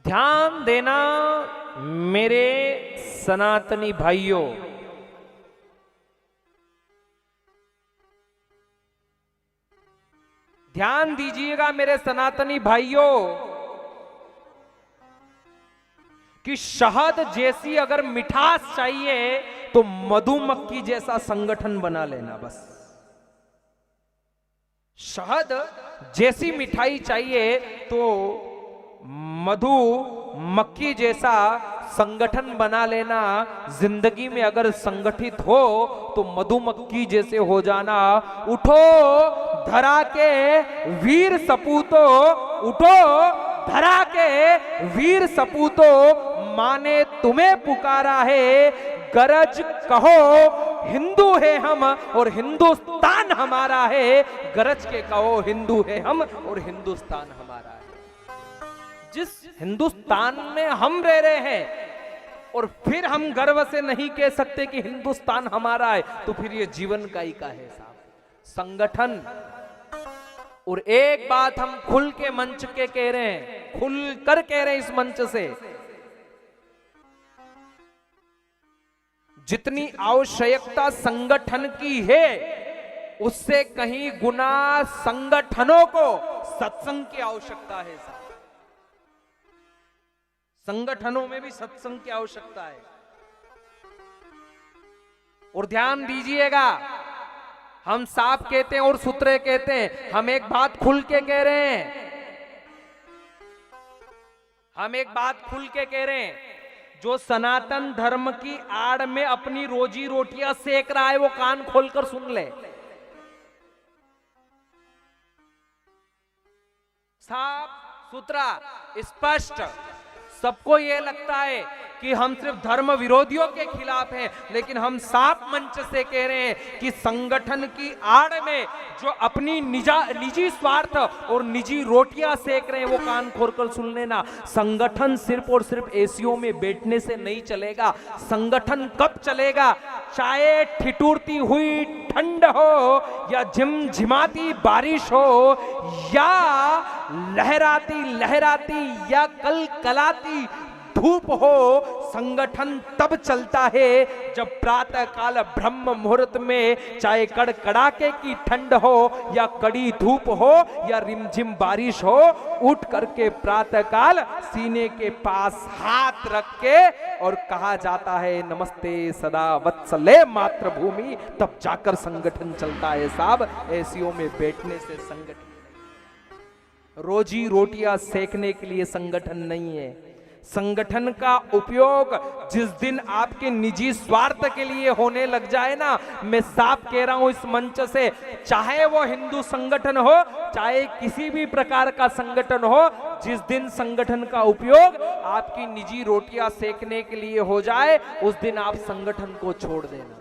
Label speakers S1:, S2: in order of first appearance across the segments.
S1: ध्यान देना मेरे सनातनी भाइयों, ध्यान दीजिएगा मेरे सनातनी भाइयों कि शहद जैसी अगर मिठास चाहिए तो मधुमक्खी जैसा संगठन बना लेना। बस शहद जैसी मिठाई चाहिए तो मधुमक्खी जैसा संगठन बना लेना। जिंदगी में अगर संगठित हो तो मधुमक्खी जैसे हो जाना। उठो धरा के वीर सपूतो, उठो धरा के वीर सपूतो, माने तुम्हें पुकारा है। गरज कहो हिंदू है हम और हिंदुस्तान हमारा है। गरज के कहो हिंदू है हम और हिंदुस्तान हमारा है। जिस हिंदुस्तान में हम रह रहे हैं और फिर हम गर्व से नहीं कह सकते कि हिंदुस्तान हमारा है, तो फिर ये जीवन का ही का है साहब, संगठन। और एक बात हम खुल के मंच के कह रहे हैं, खुल कर कह रहे हैं इस मंच से, जितनी आवश्यकता संगठन की है उससे कहीं गुना संगठनों को सत्संग की आवश्यकता है साहब। संगठनों में भी सत्संग की आवश्यकता है। और ध्यान दीजिएगा, हम साफ कहते हैं और सूत्रे कहते हैं, हम एक बात खुल के कह रहे हैं, हम एक बात खुल के कह रहे हैं, जो सनातन धर्म की आड़ में अपनी रोजी रोटियां सेक रहा है वो कान खोलकर सुन ले। साफ सुथरा स्पष्ट। सबको यह लगता है कि हम सिर्फ धर्म विरोधियों के खिलाफ हैं, लेकिन हम साफ मंच से कह रहे हैं कि संगठन की आड़ में जो अपनी निजी स्वार्थ और निजी रोटियां सेक रहे हैं वो कान खोलकर सुन लेना। संगठन सिर्फ और सिर्फ एसीओ में बैठने से नहीं चलेगा। संगठन कब चलेगा? चाहे ठिठुरती हुई ठंड हो या झिमझिमाती बारिश हो या लहराती लहराती या कलकलाती धूप हो, संगठन तब चलता है जब प्रातः काल ब्रह्म मुहूर्त में, चाहे कड़कड़ाके की ठंड हो या कड़ी धूप हो या रिमझिम बारिश हो, उठ करके प्रातः काल सीने के पास हाथ रख के और कहा जाता है नमस्ते सदा वत्सले मातृभूमि, तब जाकर संगठन चलता है साहब। एसीओ में बैठने से संगठन, रोजी रोटियां सेकने के लिए संगठन नहीं है। संगठन का उपयोग जिस दिन आपके निजी स्वार्थ के लिए होने लग जाए ना, मैं साफ कह रहा हूं इस मंच से, चाहे वो हिंदू संगठन हो चाहे किसी भी प्रकार का संगठन हो, जिस दिन संगठन का उपयोग आपकी निजी रोटियां सेकने के लिए हो जाए उस दिन आप संगठन को छोड़ देना।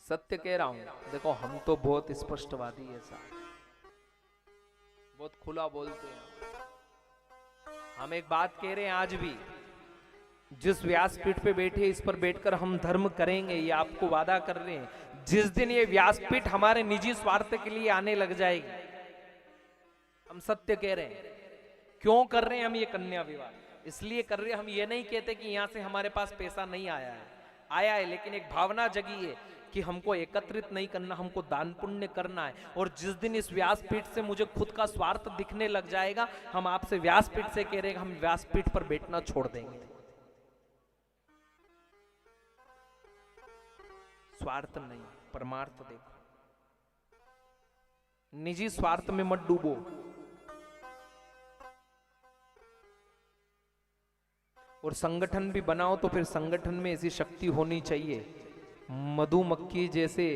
S1: सत्य कह रहा हूं। देखो हम तो बहुत स्पष्टवादी है साहब, बहुत खुला बोलते हैं। हम एक बात कह रहे हैं आज भी, जिस व्यासपीठ पे बैठे इस पर बैठकर हम धर्म करेंगे, ये आपको वादा कर रहे हैं। जिस दिन ये व्यासपीठ हमारे निजी स्वार्थ के लिए आने लग जाएगी, हम सत्य कह रहे हैं। क्यों कर रहे हैं हम ये कन्या विवाह? इसलिए कर रहे हैं, हम ये नहीं कहते कि यहां से हमारे पास पैसा नहीं आया है, आया है, लेकिन एक भावना जगी है कि हमको एकत्रित नहीं करना, हमको दान पुण्य करना है। और जिस दिन इस व्यासपीठ से मुझे खुद का स्वार्थ दिखने लग जाएगा, हम आपसे व्यासपीठ से कह रहे हैं हम व्यासपीठ पर बैठना छोड़ देंगे। स्वार्थ नहीं, परमार्थ देखो। निजी स्वार्थ में मत डूबो। और संगठन भी बनाओ तो फिर संगठन में ऐसी शक्ति होनी चाहिए, मधुमक्खी जैसे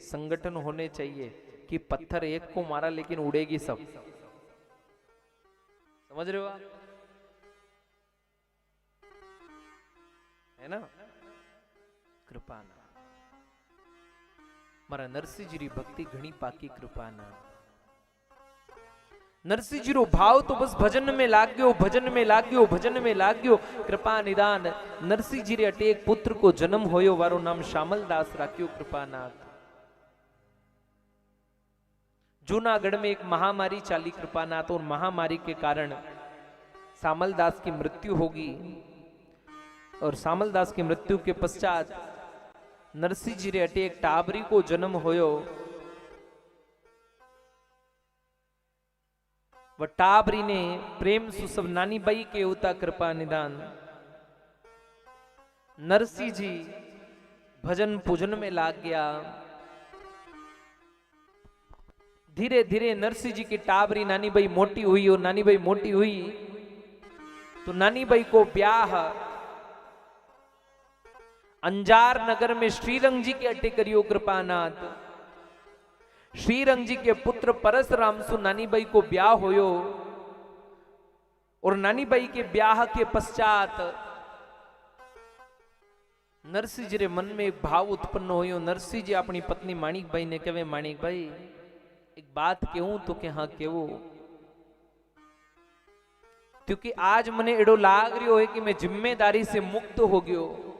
S1: संगठन होने चाहिए कि पत्थर एक को मारा लेकिन उड़ेगी सब। समझ रहे हो आप? है ना? कृपाना मारा नरसिंहजी भक्ति घणी पाकी कृपाना। नरसिंह जी रो भाव तो बस भजन में लाग गयो, भजन में लाग गयो, भजन में लाग गयो। कृपा निदान नरसिंह जी रे अटेक पुत्र को जन्म होयो, वारो नाम श्यामल दास राख्यो कृपानाथ। जूनागढ़ में एक महामारी चाली कृपानाथ, और महामारी के कारण सामलदास की मृत्यु होगी। और सामलदास की मृत्यु के पश्चात नरसिंह जी रे अटे एक टाबरी को जन्म होयो। वह टाबरी ने प्रेम सुसव नानी बाई के उता कृपा निदान। नरसिंह जी भजन पूजन में लाग गया। धीरे धीरे नरसिंह जी की टाबरी नानी बाई मोटी हुई, और नानी बाई मोटी हुई तो नानी बाई को ब्याह अंजार नगर में श्रीरंग जी के अटे करियो कृपानाथ। श्रीरंग जी के पुत्र परशुराम सु नानी बाई को ब्याह होयो। और नानी बाई के ब्याह के पश्चात नरसिंह जी रे मन में एक भाव उत्पन्न होयो। नरसिंह जी अपनी पत्नी माणिक भाई ने कहे, माणिक भाई एक बात कहूं तो के हाँ केवो, क्योंकि आज मने एडो लाग रियो है कि मैं जिम्मेदारी से मुक्त हो गयो।